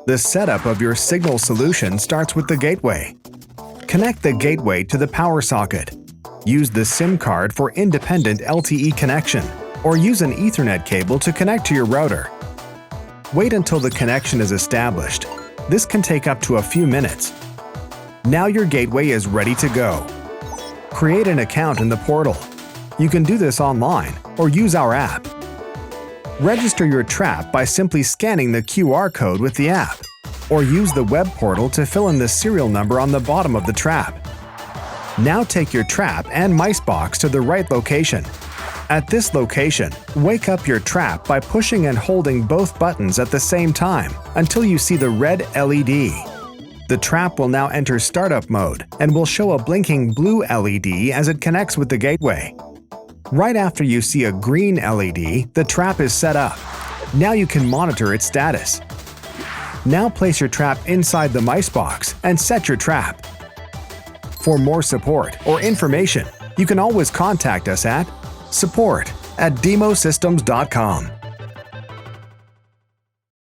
The setup of your Xignal solution starts with the gateway. Connect the gateway to the power socket. Use the SIM card for independent LTE connection, or use an Ethernet cable to connect to your router. Wait until the connection is established. This can take up to a few minutes. Now your gateway is ready to go. Create an account in the portal. You can do this online or use our app. Register your trap by simply scanning the QR code with the app, or use the web portal to fill in the serial number on the bottom of the trap. Now take your trap and mice box to the right location. At this location, wake up your trap by pushing and holding both buttons at the same time until you see the red LED. The trap will now enter startup mode and will show a blinking blue LED as it connects with the gateway. Right after you see a green LED, the trap is set up. Now you can monitor its status. Now place your trap inside the mice box and set your trap. For more support or information, you can always contact us at support@demosystems.com.